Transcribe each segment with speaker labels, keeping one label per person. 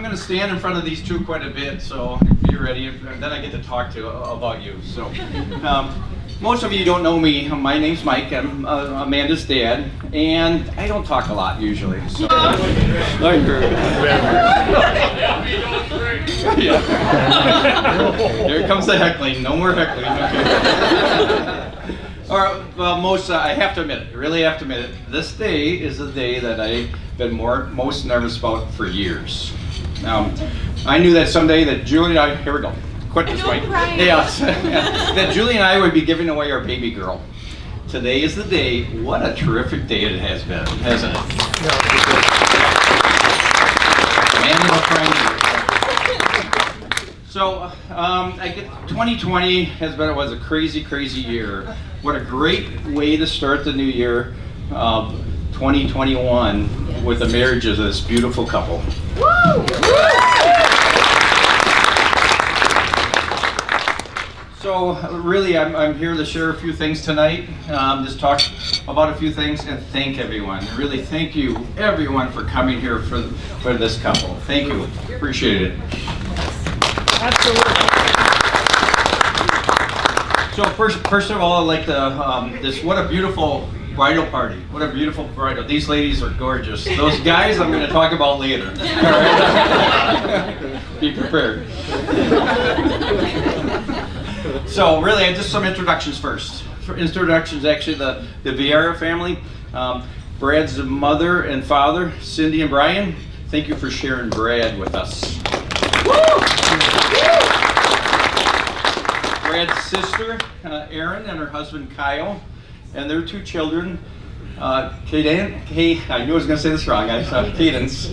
Speaker 1: going to stand in front of these two quite a bit, so be ready. And then I get to talk about you. So, most of you don't know me. My name's Mike. I'm Amanda's dad, and I don't talk a lot usually. So. Yeah. Here comes the heckling. No more heckling. Okay. All right. Well, I have to admit it. Really have to admit it. This day is the day that I've been most nervous about for years. I knew that someday that Julie and I. Here we go. Quit this way. Yeah. That Julie and I would be giving away our baby girl. Today is the day. What a terrific day it has been, hasn't it? So, 2020 was a crazy, crazy year. What a great way to start the new year, 2021, with the marriage of this beautiful couple. Woo! So, really, I'm here to share a few things tonight. Just talk about a few things and thank everyone. Really, thank you, everyone, for coming here for this couple. Thank you. Appreciate it. Absolutely. So first of all, I'd like to what a beautiful bridal party. What a beautiful bridal. These ladies are gorgeous. Those guys I'm going to talk about later. All right? Be prepared. So really, just some introductions first. Introductions, actually, the Vieira family. Brad's mother and father, Cindy and Brian. Thank you for sharing Brad with us. Woo! Brad's sister, Erin, and her husband, Kyle, and their two children, I knew I was going to say this wrong, guys. Cadence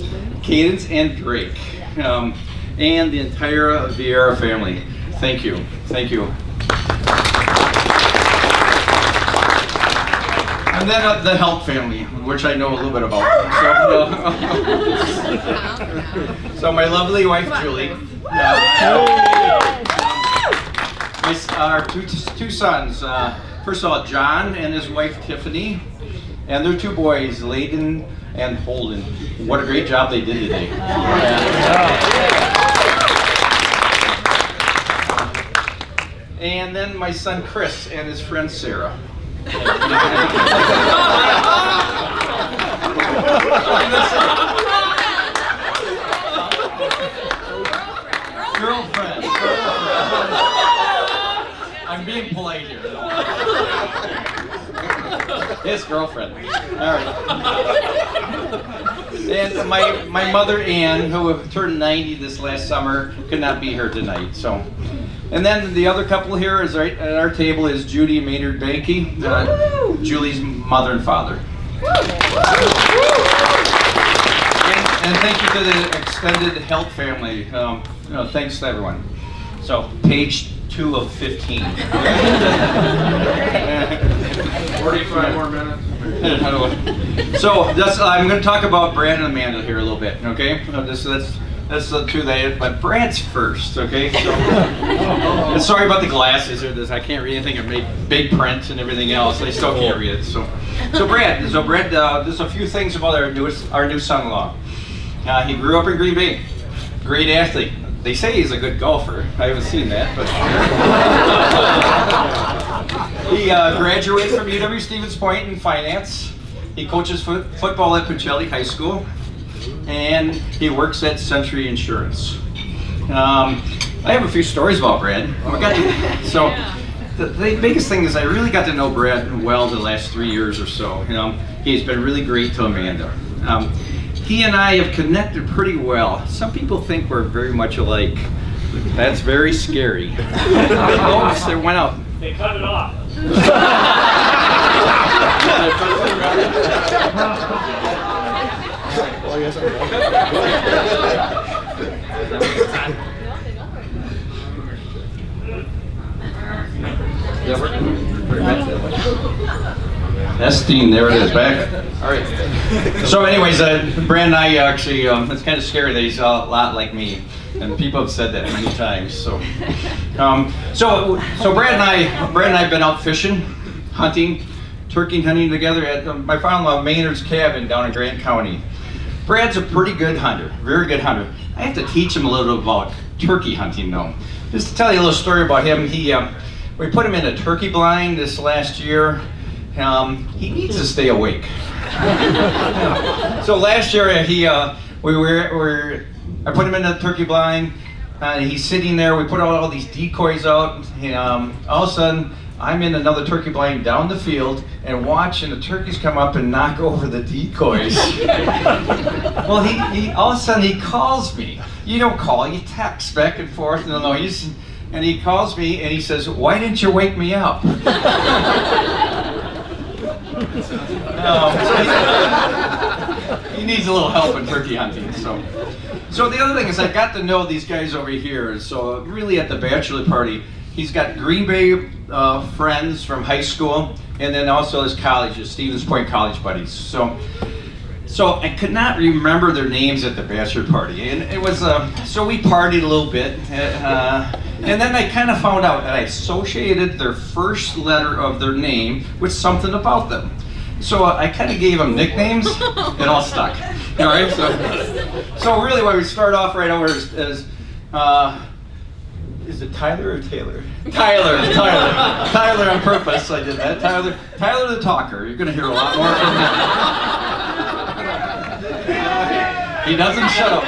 Speaker 1: and Drake, and the entire Vieira family. Thank you. Thank you. And then the Help family, which I know a little bit about. So my lovely wife, Julie. Our two sons, first of all, John and his wife Tiffany, and their two boys, Layden and Holden. What a great job they did today. And then my son Chris and his friend Sarah. Girlfriend. I'm being polite here. His girlfriend. All right. And my mother Ann, who turned 90 this last summer, could not be here tonight. So, and then the other couple here is right at our table is Judy and Maynard Banky, Julie's mother and father. And thank you to the extended Help family. Thanks to everyone. So, page 2 of 15. 45 more minutes. So, I'm going to talk about Brad and Amanda here a little bit, okay? That's the two but Brad's first, okay? So, and sorry about the glasses or this. I can't read anything in big print and everything else. I still can't read it. So Brad, there's a few things about our new son-in-law. He grew up in Green Bay. Great athlete. They say he's a good golfer. I haven't seen that, but he graduated from UW-Stevens Point in finance. He coaches football at Pacelli High School, and he works at Century Insurance. I have a few stories about Brad. The biggest thing is I really got to know Brad well the last 3 years or so. He's been really great to Amanda. He and I have connected pretty well. Some people think we're very much alike. That's very scary. Oops, it went out.
Speaker 2: They cut it off.
Speaker 1: Estine, there it is, back. All right. So anyways, Brad and I actually, it's kind of scary that he's a lot like me. And people have said that many times. So Brad and I have been out fishing, hunting, turkey hunting together at my father-in-law Maynard's cabin down in Grant County. Brad's a pretty good hunter, very good hunter. I have to teach him a little about turkey hunting though. Just to tell you a little story about him, we put him in a turkey blind this last year. He needs to stay awake. So last year I put him in a turkey blind, and he's sitting there. We put all these decoys out. All of a sudden, I'm in another turkey blind down the field and watching the turkeys come up and knock over the decoys. Well, he all of a sudden he calls me. You don't call, you text back and forth. No, and he calls me and he says, "Why didn't you wake me up?" He needs a little help in turkey hunting. So the other thing is I got to know these guys over here. So really at the bachelor party, he's got Green Bay friends from high school, and then also his college, his Stevens Point College buddies. So I could not remember their names at the bachelor party, and it was so we partied a little bit, and then I kind of found out that I associated their first letter of their name with something about them. So I kind of gave them nicknames. It all stuck. All right. So really, what we start off right over is it Tyler or Taylor? Tyler on purpose. I did that. Tyler the talker. You're going to hear a lot more from him. He doesn't shut up.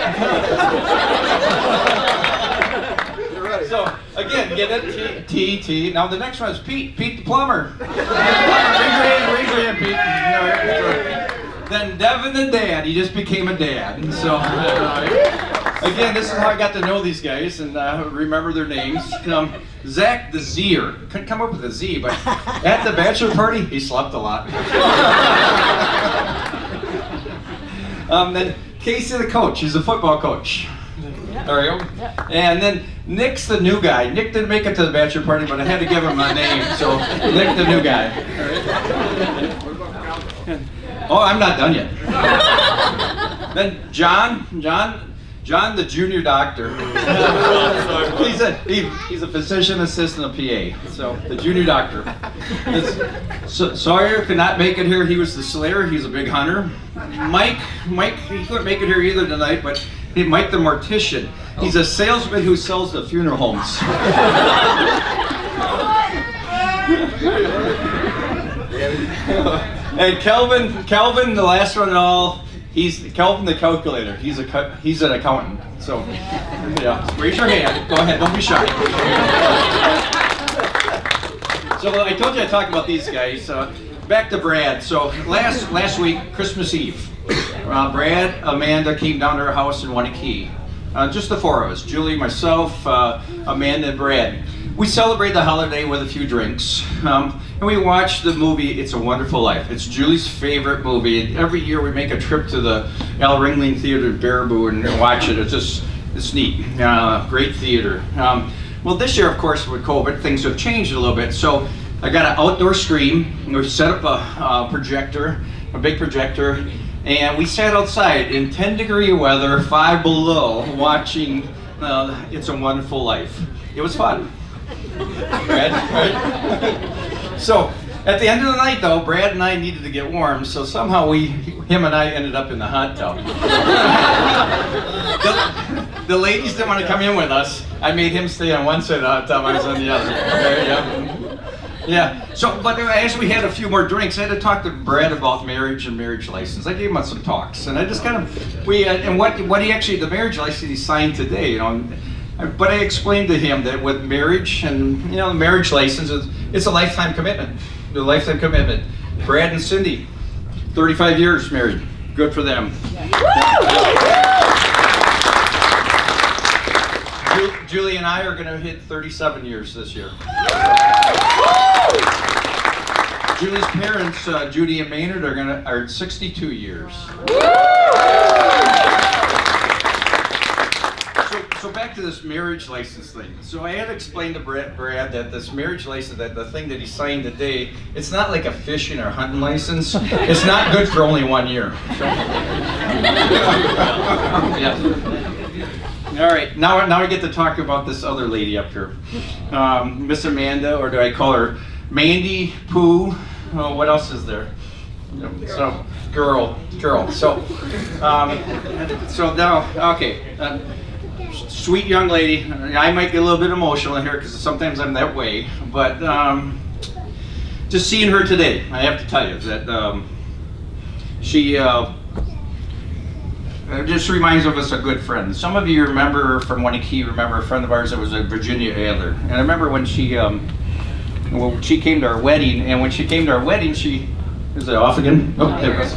Speaker 1: So again, get it? T. Now the next one is Pete the plumber. Raise your hand, Pete. Then Devin the dad. He just became a dad. So again, this is how I got to know these guys and remember their names. Zach the Zier. Couldn't come up with a Z, but at the bachelor party, he slept a lot. Then Casey the coach. He's a football coach. There we go. Yep. And then Nick's the new guy. Nick didn't make it to the bachelor party, but I had to give him a name, so Nick the new guy. Oh, I'm not done yet. Then John the junior doctor. He's a physician assistant, a PA. So the junior doctor. Sawyer could not make it here. He was the slayer. He's a big hunter. Mike, he couldn't make it here either tonight, but Mike the mortician. He's a salesman who sells the funeral homes. And Kelvin, the last one in all, he's Kelvin the calculator. He's an accountant. So, yeah, raise your hand. Go ahead, don't be shy. So I told you I'd talk about these guys. Back to Brad. So last week, Christmas Eve, Brad, Amanda came down to our house in Waunakee. Just the four of us, Julie, myself, Amanda, and Brad. We celebrate the holiday with a few drinks, and we watch the movie It's a Wonderful Life. It's Julie's favorite movie, and every year we make a trip to the Al Ringling Theater in Baraboo and watch it. It's neat, great theater. Well, this year, of course, with COVID, things have changed a little bit, so I got an outdoor screen, and we set up a projector, a big projector, and we sat outside in 10-degree weather, 5 below, watching It's a Wonderful Life. It was fun. Right? So, at the end of the night, though, Brad and I needed to get warm, so somehow him and I ended up in the hot tub. The ladies didn't want to come in with us. I made him stay on one side of the hot tub, I was on the other. Yeah. So, but as we had a few more drinks, I had to talk to Brad about marriage and marriage license. I gave him some talks, and I just kind of and what he actually the marriage license he signed today, you know. But I explained to him that with marriage and the marriage license, it's a lifetime commitment. The lifetime commitment. Brad and Cindy, 35 years married. Good for them. Julie and I are going to hit 37 years this year. Julie's parents, Judy and Maynard, are 62 years. So back to this marriage license thing. So I had to explain to Brad that this marriage license, that the thing that he signed today, it's not like a fishing or hunting license. It's not good for only 1 year. So. Yeah. All right, now I get to talk about this other lady up here, Miss Amanda, or do I call her Mandy Pooh? Oh, what else is there? So, girl. So now, okay. Sweet young lady. I might get a little bit emotional in here because sometimes I'm that way. But just seeing her today, I have to tell you that she just reminds of us a good friend. Some of you remember from Waunakee, remember a friend of ours that was a Virginia Adler. And I remember when she came to our wedding, and when she came to our wedding, is it off again? Oh, there it goes.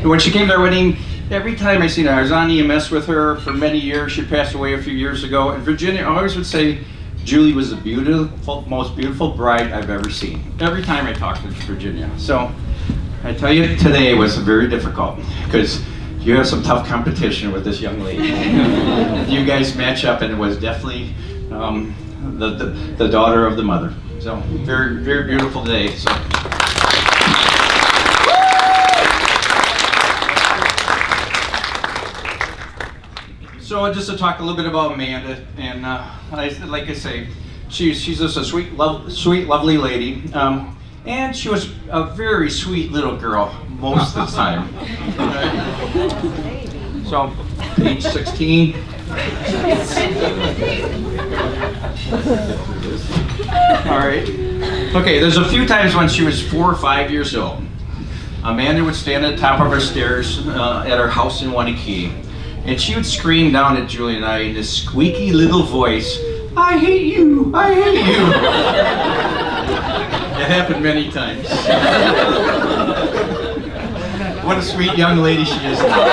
Speaker 1: When she came to our wedding, every time I seen her, I was on EMS with her for many years. She passed away a few years ago. And Virginia always would say, Julie was the most beautiful bride I've ever seen. Every time I talked to Virginia. So I tell you, today was very difficult because you have some tough competition with this young lady. You guys match up, and it was definitely the daughter of the mother. So very, very beautiful day. So just to talk a little bit about Amanda, and like I say, she's just a sweet, lovely lady, and she was a very sweet little girl most of the time. So, age 16. All right. Okay, there's a few times when she was 4 or 5 years old. Amanda would stand at the top of her stairs at her house in Waunakee. And she would scream down at Julie and I in this squeaky little voice, "I hate you! I hate you!" It happened many times. What a sweet young lady she is now.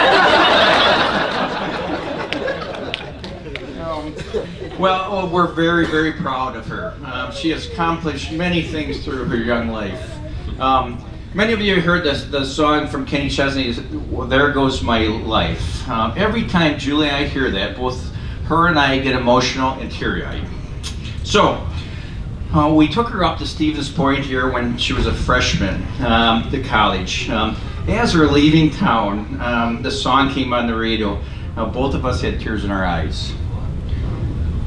Speaker 1: Well, we're very, very proud of her. She has accomplished many things through her young life. Many of you heard the song from Kenny Chesney, "There Goes My Life." Every time Julie and I hear that, both her and I get emotional and teary-eyed. So, we took her up to Stevens Point here when she was a freshman to college. As we're leaving town, the song came on the radio. Both of us had tears in our eyes.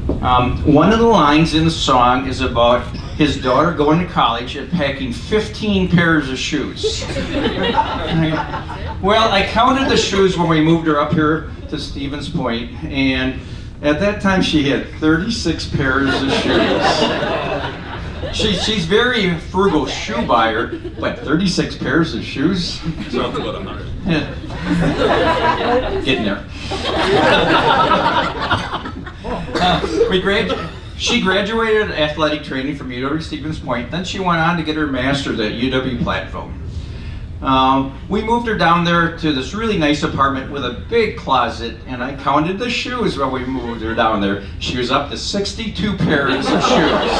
Speaker 1: One of the lines in the song is about his daughter going to college and packing 15 pairs of shoes. Well, I counted the shoes when we moved her up here to Stevens Point, and at that time she had 36 pairs of shoes. She's very frugal shoe buyer, but 36 pairs of shoes?
Speaker 2: So up to about 100.
Speaker 1: Getting there. She graduated athletic training from UW-Stevens Point. Then she went on to get her master's at UW-Platteville. We moved her down there to this really nice apartment with a big closet, and I counted the shoes when we moved her down there. She was up to 62 pairs of shoes.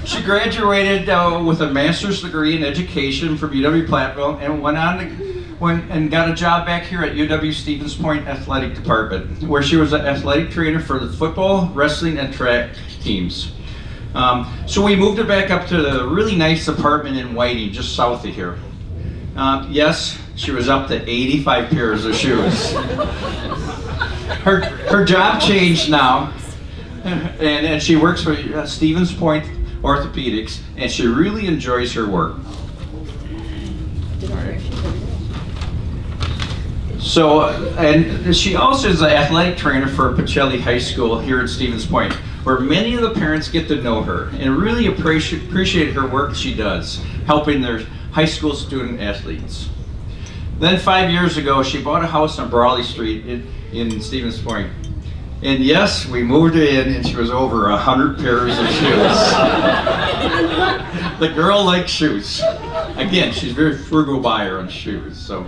Speaker 1: She graduated with a master's degree in education from UW-Platteville and went and got a job back here at UW-Stevens Point Athletic Department, where she was an athletic trainer for the football, wrestling, and track teams. So we moved her back up to the really nice apartment in Whiting, just south of here. Yes, she was up to 85 pairs of shoes. Her job changed now, and she works for Stevens Point Orthopedics, and she really enjoys her work. So, and she also is an athletic trainer for Pacelli High School here at Stevens Point, where many of the parents get to know her and really appreciate her work she does, helping their high school student athletes. Then 5 years ago, she bought a house on Brawley Street in Stevens Point. And yes, we moved her in, and she was over 100 pairs of shoes. The girl likes shoes. Again, she's a very frugal buyer on shoes. So,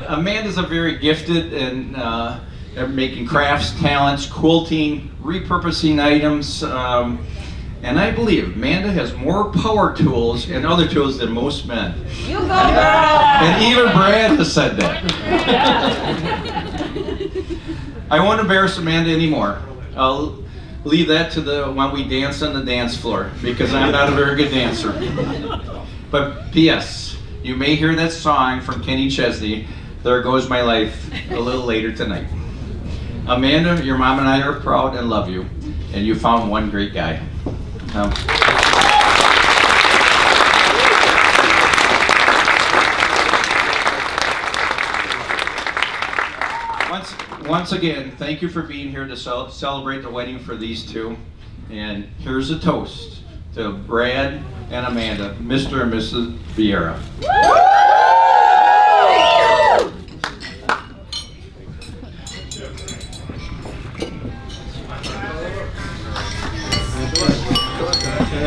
Speaker 1: Amanda's a very gifted and making crafts, talents, quilting, repurposing items, and I believe Amanda has more power tools and other tools than most men.
Speaker 3: You go, girl!
Speaker 1: And even Brad has said that. I won't embarrass Amanda anymore. I'll leave that to when we dance on the dance floor, because I'm not a very good dancer. But P.S., you may hear that song from Kenny Chesney, "There Goes My Life," a little later tonight. Amanda, your mom and I are proud and love you, and you found one great guy. once again, thank you for being here to celebrate the wedding for these two. And here's a toast to Brad and Amanda, Mr. and Mrs. Vieira.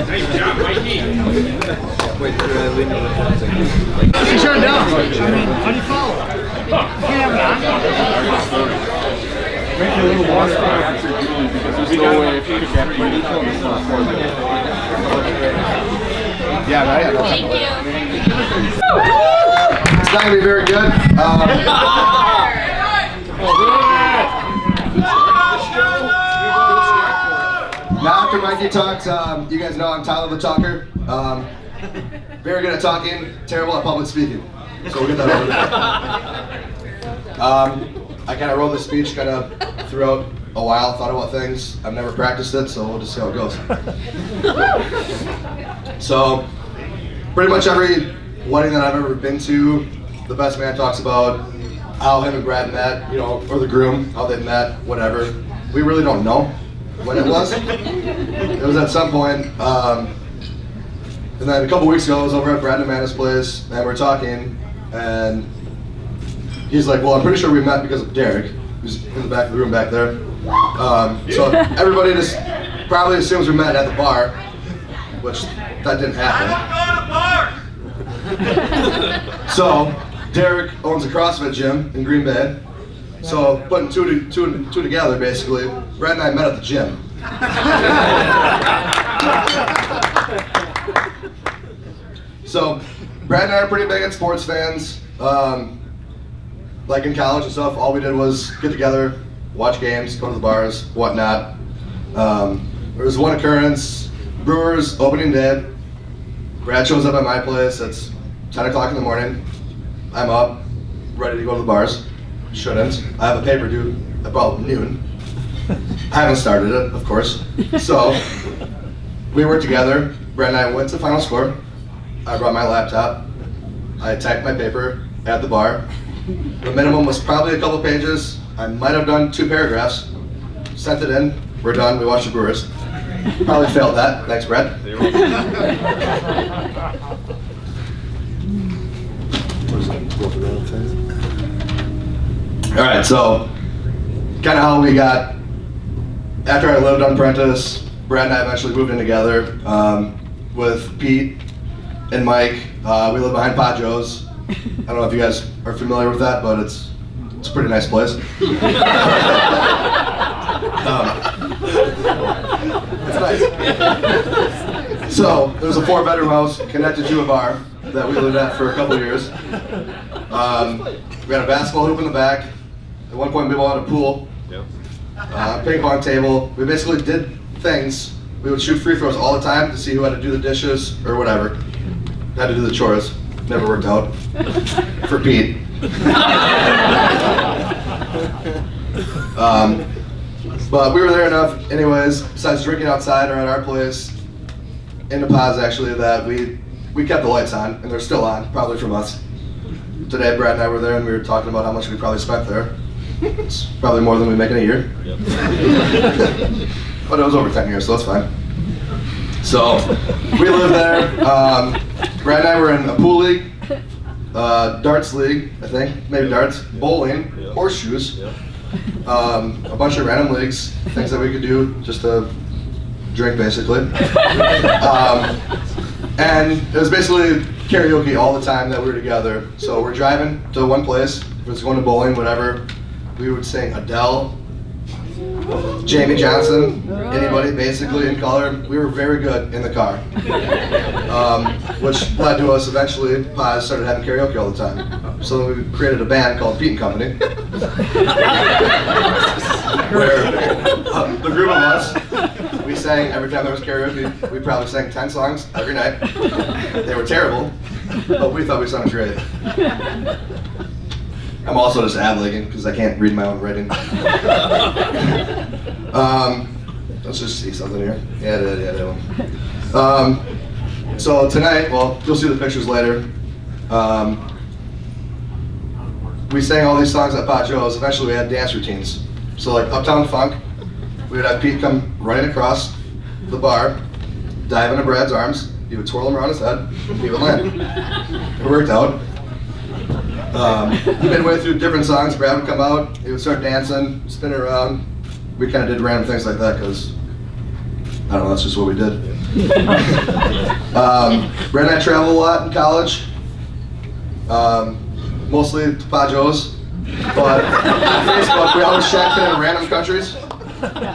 Speaker 2: Nice job, Mikey.
Speaker 4: Shut it down. I mean, how do you follow?
Speaker 5: Drink a little water after doing because there's no way if you could get ready to
Speaker 4: Yeah, right.
Speaker 3: Thank you.
Speaker 4: It's not gonna be very good. Now after Mikey talks, you guys know I'm Tyler the Talker. Very good at talking, terrible at public speaking. So we'll get that over there. I kind of wrote this speech kind of throughout a while, thought about things. I've never practiced it, so we'll just see how it goes. So, pretty much every wedding that I've ever been to, the best man talks about how him and Brad met, you know, or the groom, how they met, whatever. We really don't know when it was. It was at some point, and then a couple weeks ago I was over at Brad and Amanda's place, and we were talking, and he's like, well, I'm pretty sure we met because of Derek, who's in the back of the room back there. So everybody just probably assumes we met at the bar, which that didn't happen. So Derek owns a CrossFit gym in Green Bay. So putting two together, basically, Brad and I met at the gym. So Brad and I are pretty big at sports fans. Like in college and stuff, all we did was get together, watch games, go to the bars, whatnot. There was one occurrence, Brewers opening day. Brad shows up at my place. It's 10 o'clock in the morning. I'm up, ready to go to the bars. Shouldn't. I have a paper due about noon. I haven't started it, of course. So we were together. Brad and I went to Final Score. I brought my laptop. I typed my paper at the bar. The minimum was probably a couple pages. I might have done 2 paragraphs. Sent it in. We're done. We watched the Brewers. Probably failed that. Thanks, Brad. All right, so kind of how we got, after I lived on Prentice, Brad and I eventually moved in together with Pete and Mike. We live behind Pot Joe's. I don't know if you guys are familiar with that, but it's a pretty nice place. It's nice. So there's a 4-bedroom house connected to a bar that we lived at for a couple years. We had a basketball hoop in the back. At one point we bought a pool, ping pong table. We basically did things. We would shoot free throws all the time to see who had to do the dishes or whatever. Had to do the chores. Never worked out. For Pete. But we were there enough anyways, besides drinking outside or at our place, in the pods actually, that we kept the lights on, and they're still on, probably from us. Today Brad and I were there and we were talking about how much we probably spent there. It's probably more than we make in a year. Yep. But it was over 10 years, so that's fine. So, we lived there. Brad and I were in a pool league, darts league, I think, maybe darts, bowling, horseshoes, a bunch of random leagues, things that we could do just to drink, basically. And it was basically karaoke all the time that we were together. So we're driving to one place, if it's going to bowling, whatever, we would sing Adele, Jamie Johnson, anybody basically in color. We were very good in the car, which led to us eventually, Paz started having karaoke all the time. So we created a band called Pete and Company, where the group of us, we sang every time there was karaoke. We probably sang 10 songs every night. They were terrible, but we thought we sounded great. I'm also just ad-libbing because I can't read my own writing. Let's just see something here. Yeah, that one. So tonight, well, you'll see the pictures later. we sang all these songs at Pot Joe's. Eventually we had dance routines. So like Uptown Funk, we would have Pete come running across the bar, dive into Brad's arms, he would twirl him around his head, he would land. It worked out. Midway through different songs, Brad would come out, he would start dancing, spinning around. We kind of did random things like that because, I don't know, that's just what we did. Brad and I traveled a lot in college, mostly to Pot Joe's, but on Facebook we always checked in random countries.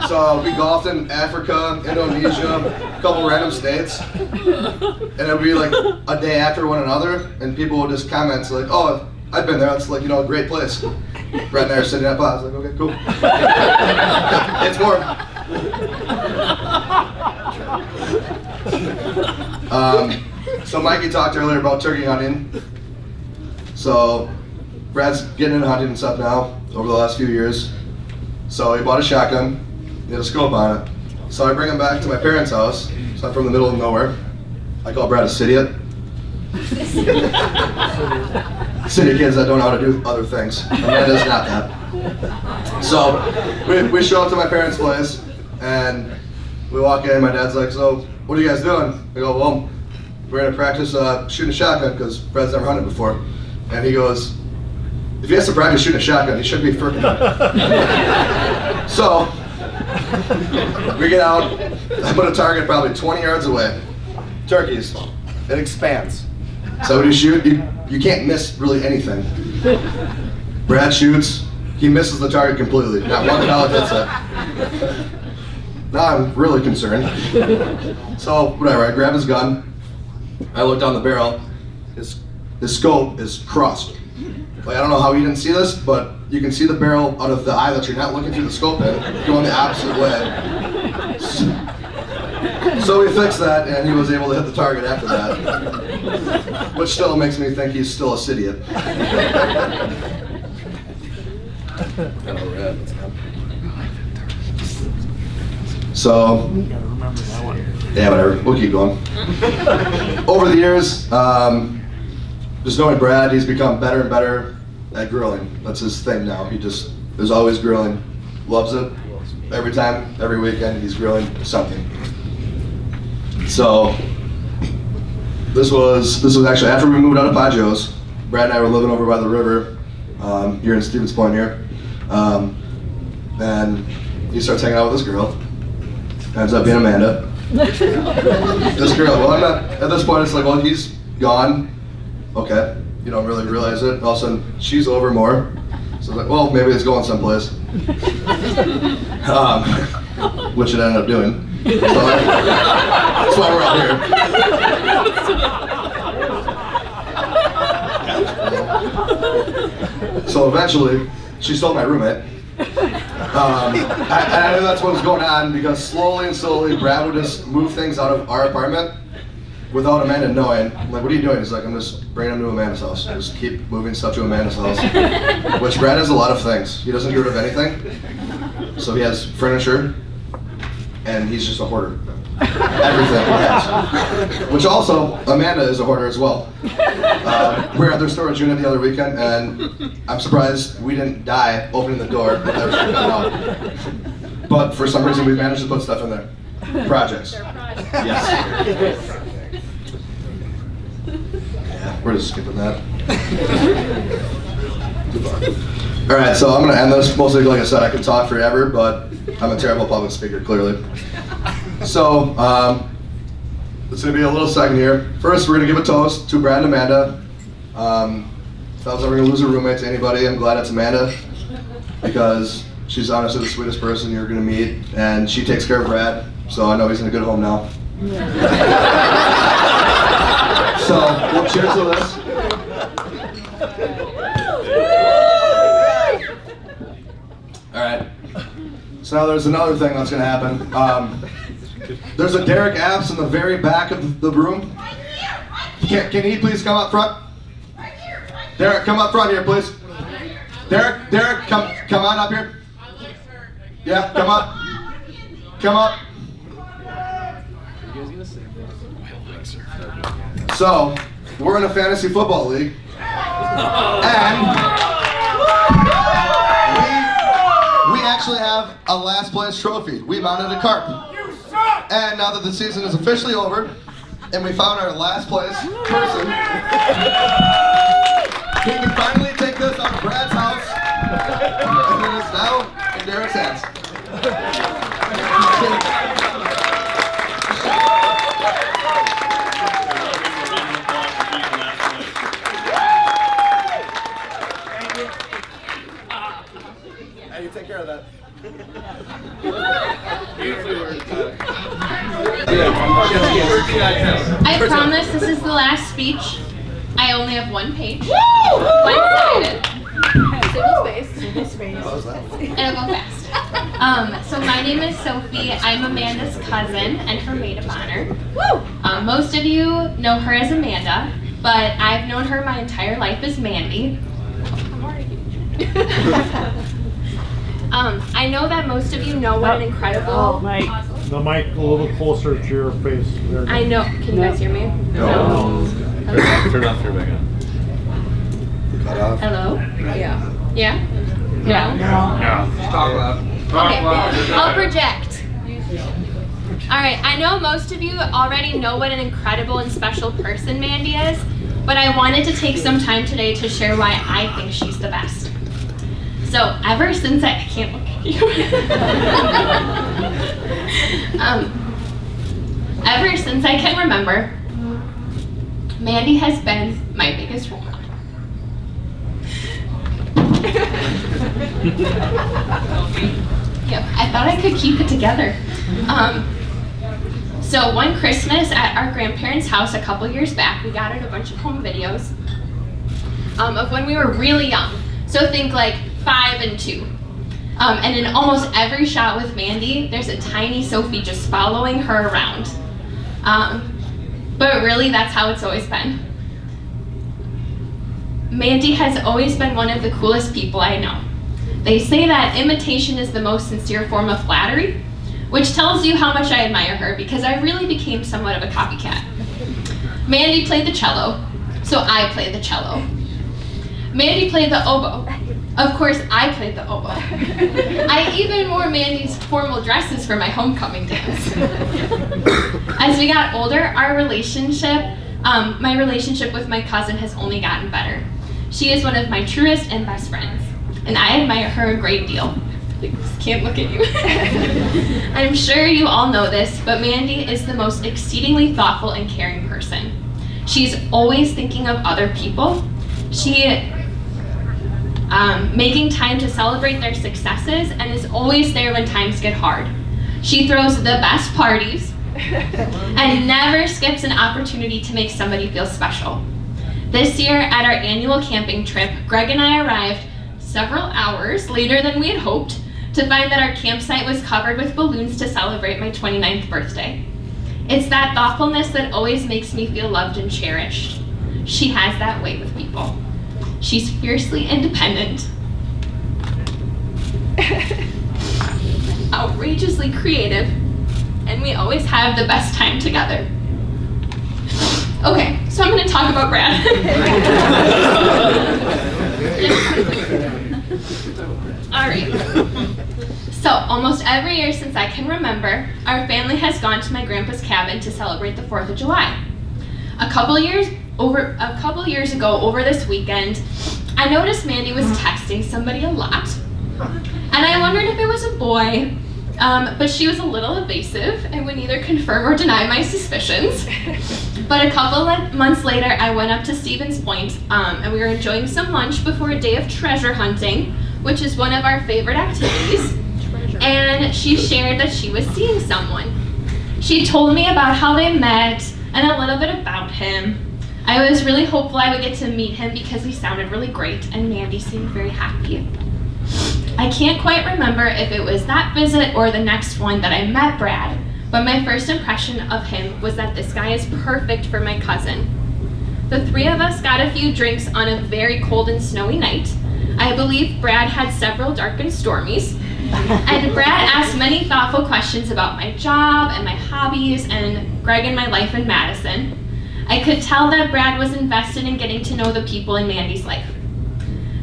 Speaker 4: So we golfed in Africa, Indonesia, a couple random states, and it would be like a day after one another, and people would just comment like, "Oh, I've been there. It's like, you know, a great place." Brad and I are sitting at Pot. I was like, "Okay, cool." It's warm. So Mikey talked earlier about turkey hunting. So Brad's getting into hunting and stuff now over the last few years. So he bought a shotgun, he had a scope on it. So I bring him back to my parents' house. So I'm from the middle of nowhere. I call Brad a cidiot. City kids that don't know how to do other things. Amanda's not that. So we show up to my parents' place and we walk in. My dad's like, "So what are you guys doing?" I go, "Well, we're gonna practice shooting a shotgun because Brad's never hunted before." And he goes, "If he has to practice shooting a shotgun, he should be freaking hunting." So we get out. I put a target probably 20 yards away. Turkeys. It expands. So when you shoot, you can't miss really anything. Brad shoots. He misses the target completely. Not one pellet hits it. Now I'm really concerned. So whatever, I grab his gun. I look down the barrel. His scope is crushed. Like, I don't know how you didn't see this, but you can see the barrel out of the eye that you're not looking through the scope in, going the opposite way. So we fixed that, and he was able to hit the target after that. Which still makes me think he's still a cidiot. So, yeah, whatever, we'll keep going. Over the years, just knowing Brad, he's become better and better at grilling. That's his thing now. He just is always grilling, loves it. Every time, every weekend, he's grilling something. So this was actually after we moved out of Pot Joe's. Brad and I were living over by the river here in Stevens Point here, and he starts hanging out with this girl. Ends up being Amanda. This girl. Well, I'm not at this point. It's like, well, he's gone. Okay, you don't really realize it. All of a sudden, she's over more. So it's like, well, maybe it's going someplace. Which it ended up doing. So that's why we're out here. So eventually, she stole my roommate. I knew that's what was going on because slowly and slowly, Brad would just move things out of our apartment without Amanda knowing. I'm like, "What are you doing?" He's like, "I'm just bringing him to Amanda's house. Just keep moving stuff to Amanda's house." Which Brad has a lot of things. He doesn't get rid of anything. So he has furniture, and he's just a hoarder. Everything he has. Which also, Amanda is a hoarder as well. We were at their storage unit the other weekend, and I'm surprised we didn't die opening the door with everything coming out. But for some reason, we managed to put stuff in there. Projects. Yes. Yeah, we're just skipping that. All right, so I'm gonna end this. Mostly, like I said, I could talk forever, but I'm a terrible public speaker, clearly. So, it's gonna be a little second here. First, we're gonna give a toast to Brad and Amanda. If I was ever gonna lose a roommate to anybody, I'm glad it's Amanda, because she's honestly the sweetest person you're gonna meet, and she takes care of Brad, so I know he's in a good home now. So, we'll cheers to this. All right. So now there's another thing that's gonna happen. There's a Derek Apps in the very back of the room. Can he please come up front? Derek, come up front here, please. Derek, come on up here. Yeah, come up. Come up. So, we're in a fantasy football league, and actually have a last place trophy. We mounted a carp. And now that the season is officially over, and we found our last place person, he can finally take this out of Brad's house, and it is now in Derek's hands. Hey, you take care of that.
Speaker 3: I promise this is the last speech. I only have one page. One-sided. Single space. It'll go fast. So my name is Sophie. I'm Amanda's cousin and her maid of honor. Most of you know her as Amanda, but I've known her my entire life as Mandy. I know that most of you know what an incredible...
Speaker 6: The mic a little closer to your face. There.
Speaker 3: I know. Can you guys hear me?
Speaker 4: No.
Speaker 7: Turn off, turn back on.
Speaker 4: Cut off.
Speaker 3: Hello? Yeah. Yeah?
Speaker 2: Talk loud.
Speaker 3: Okay, I'll project. Alright, I know most of you already know what an incredible and special person Mandy is, but I wanted to take some time today to share why I think she's the best. So, ever since I can't look at you. Ever since I can remember, Mandy has been my biggest role model. Yep, I thought I could keep it together. So one Christmas at our grandparents' house a couple years back, we gathered a bunch of home videos of when we were really young. So think like 5 and 2. And in almost every shot with Mandy, there's a tiny Sophie just following her around. But really, that's how it's always been. Mandy has always been one of the coolest people I know. They say that imitation is the most sincere form of flattery, which tells you how much I admire her because I really became somewhat of a copycat. Mandy played the cello, so I played the cello. Mandy played the oboe. Of course, I played the oboe. I even wore Mandy's formal dresses for my homecoming dance. As we got older, my relationship with my cousin has only gotten better. She is one of my truest and best friends, and I admire her a great deal. I just can't look at you. I'm sure you all know this, but Mandy is the most exceedingly thoughtful and caring person. She's always thinking of other people. Making time to celebrate their successes and is always there when times get hard. She throws the best parties and never skips an opportunity to make somebody feel special. This year at our annual camping trip, Greg and I arrived several hours later than we had hoped to find that our campsite was covered with balloons to celebrate my 29th birthday. It's that thoughtfulness that always makes me feel loved and cherished. She has that way with people. She's fiercely independent, outrageously creative, and we always have the best time together. Okay, so I'm going to talk about Brad. All right. So almost every year since I can remember, our family has gone to my grandpa's cabin to celebrate the 4th of July. A couple years ago, over this weekend, I noticed Mandy was texting somebody a lot. And I wondered if it was a boy, but she was a little evasive and would neither confirm or deny my suspicions. But a couple of months later, I went up to Stevens Point, and we were enjoying some lunch before a day of treasure hunting, which is one of our favorite activities. And she shared that she was seeing someone. She told me about how they met and a little bit about him. I was really hopeful I would get to meet him because he sounded really great and Mandy seemed very happy. I can't quite remember if it was that visit or the next one that I met Brad, but my first impression of him was that this guy is perfect for my cousin. The 3 of us got a few drinks on a very cold and snowy night. I believe Brad had several dark and stormies, and Brad asked many thoughtful questions about my job and my hobbies and Greg and my life in Madison. I could tell that Brad was invested in getting to know the people in Mandy's life.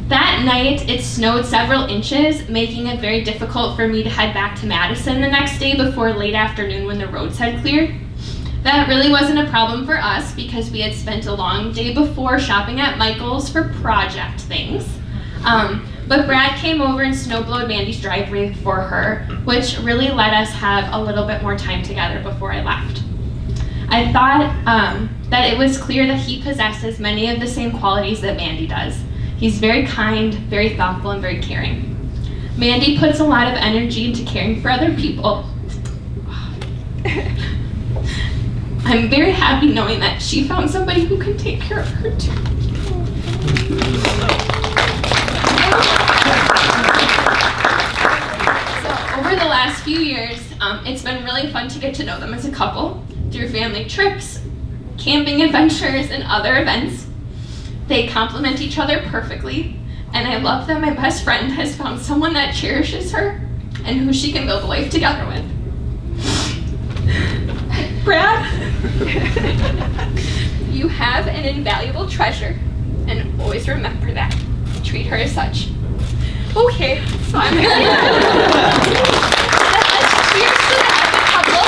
Speaker 3: That night, it snowed several inches, making it very difficult for me to head back to Madison the next day before late afternoon when the roads had cleared. That really wasn't a problem for us because we had spent a long day before shopping at Michael's for project things. But Brad came over and snowblowed Mandy's driveway for her, which really let us have a little bit more time together before I left. I thought that it was clear that he possesses many of the same qualities that Mandy does. He's very kind, very thoughtful, and very caring. Mandy puts a lot of energy into caring for other people. I'm very happy knowing that she found somebody who can take care of her too. So over the last few years, it's been really fun to get to know them as a couple through family trips, camping adventures, and other events. They complement each other perfectly, and I love that my best friend has found someone that cherishes her and who she can build a life together with. Brad, you have an invaluable treasure, and always remember that. Treat her as such. Okay, so I'm gonna cheers to the happy couple,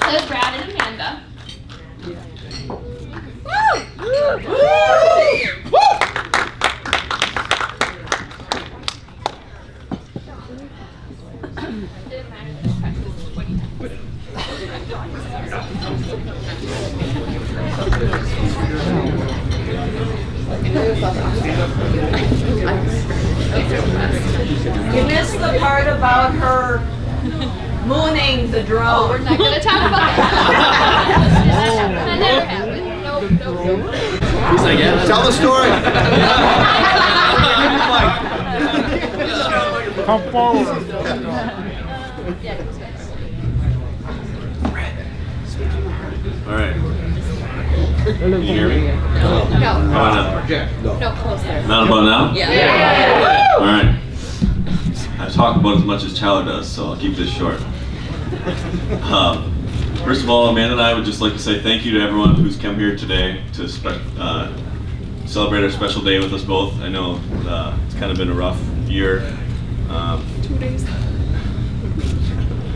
Speaker 3: to Brad and Amanda.
Speaker 8: You missed the part about her mooning the drone.
Speaker 3: We're not gonna talk about that. That never happened. Nope.
Speaker 7: He's like, yeah.
Speaker 4: Tell the story.
Speaker 6: Come forward.
Speaker 7: All right. Can you hear me? How about now?
Speaker 3: No, closer.
Speaker 7: Not about now?
Speaker 3: Yeah.
Speaker 7: All right. I talk about as much as Tyler does, so I'll keep this short. First of all, Amanda and I would just like to say thank you to everyone who's come here today to celebrate our special day with us both. I know it's kind of been a rough year.
Speaker 3: 2 days.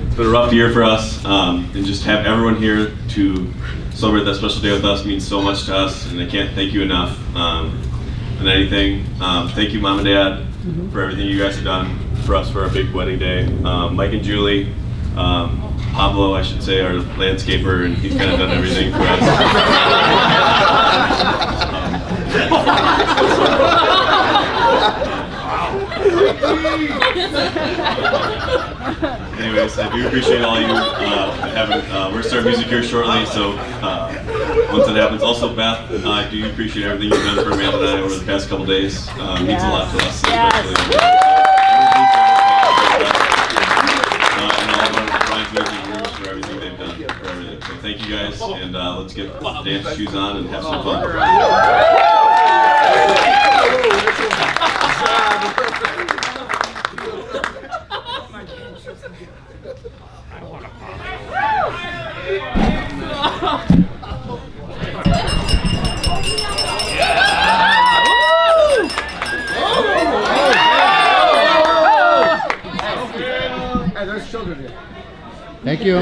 Speaker 7: It's been a rough year for us, and just have everyone here to celebrate that special day with us means so much to us, and I can't thank you enough than anything. Thank you, Mom and Dad, for everything you guys have done for us for our big wedding day. Mike and Julie, Pablo, I should say, our landscaper, and he's kind of done everything for us. Anyways, I do appreciate all you having. We're starting music here shortly, so once that happens. Also, Beth, I do appreciate everything you've done for Amanda and I over the past couple days. Means a lot to us, especially. And all of our bridesmaids and groom for everything they've done for everything. So thank you guys, and let's get the dance shoes on and have some fun.
Speaker 6: Hey, there's children here. Thank you.